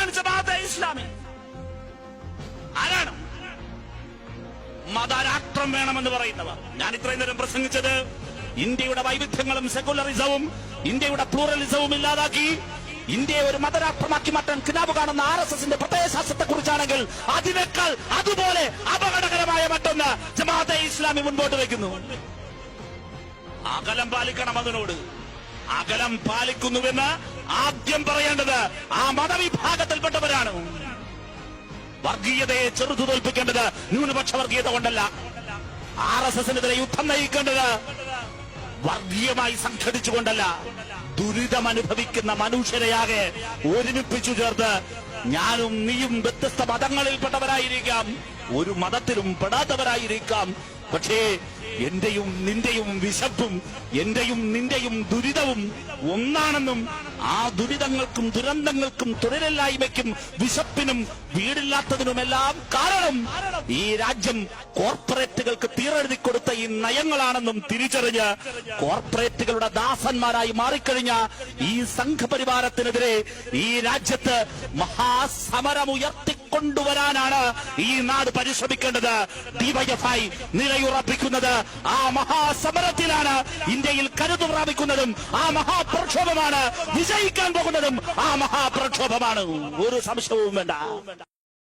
ആരാണ് ജമാഅത്തെ ഇസ്ലാമി? ആരാണ് മതരാഷ്ട്രം വേണമെന്ന് പറയുന്നവർ? ഞാൻ ഇത്രയും നേരം പ്രസംഗിച്ചത് ഇന്ത്യയുടെ വൈവിധ്യങ്ങളും സെക്കുലറിസവും ഇന്ത്യയുടെ പ്ലൂറലിസവും ഇല്ലാതാക്കി ഇന്ത്യയെ ഒരു മതരാഷ്ട്രമാക്കി മാറ്റാൻ കിനാബ് കാണുന്ന RSSന്റെ പ്രത്യയശാസ്ത്രത്തെ കുറിച്ചാണെങ്കിൽ അതിനേക്കാൾ അതുപോലെ അപകടകരമായ മറ്റൊന്ന് ജമാഅത്തെ ഇസ്ലാമി മുൻപോട്ട് വയ്ക്കുന്നു. അകലം പാലിക്കണം. അതിനോട് അകലം പാലിക്കുന്നുവെന്ന് ആദ്യം പറയേണ്ടത് ആ മതവിഭാഗത്തിൽപ്പെട്ടവരാണ്. വർഗീയതയെ ചെറുതു തോൽപ്പിക്കേണ്ടത് ന്യൂനപക്ഷ വർഗീയത കൊണ്ടല്ല. RSSനെതിരെ യുദ്ധം നയിക്കേണ്ടത് വർഗീയമായി സംഘടിച്ചുകൊണ്ടല്ല. ദുരിതമനുഭവിക്കുന്ന മനുഷ്യരെയാകെ ഒരുമിപ്പിച്ചു ചേർത്ത് ഞാനും നീയും വ്യത്യസ്ത മതങ്ങളിൽപ്പെട്ടവരായിരിക്കാം, ഒരു മതത്തിലും പെടാത്തവരായിരിക്കാം. പക്ഷേ എന്റെയും നിന്റെയും വിശപ്പും എന്റെയും നിന്റെയും ദുരിതവും ഒന്നാണെന്നും ആ ദുരിതങ്ങൾക്കും ദുരന്തങ്ങൾക്കും തൊഴിലില്ലായ്മയ്ക്കും വിശപ്പിനും വീടില്ലാത്തതിനുമെല്ലാം കാരണം ഈ രാജ്യം കോർപ്പറേറ്റുകൾക്ക് തീരെഴുതി കൊടുത്ത ഈ നയങ്ങളാണെന്നും തിരിച്ചറിഞ്ഞ് കോർപ്പറേറ്റുകളുടെ ദാസന്മാരായി മാറിക്കഴിഞ്ഞ ഈ സംഘപരിവാരത്തിനെതിരെ ഈ രാജ്യത്ത് മഹാസമരമുയർത്തിക്കൊണ്ടുവരാനാണ് ഈ നാട് പരിശ്രമിക്കേണ്ടത്. ഡിവൈഎഫ്ഐ നിലയുറപ്പിക്കുന്നത് ആ മഹാസമരത്തിലാണ്. ഇന്ത്യയിൽ കരുതു പ്രാപിക്കുന്നതും ആ മഹാപ്രക്ഷോഭമാണ്. വിജയിക്കാൻ പോകുന്നതും ആ മഹാപ്രക്ഷോഭമാണ്. ഒരു സംശയവും വേണ്ട.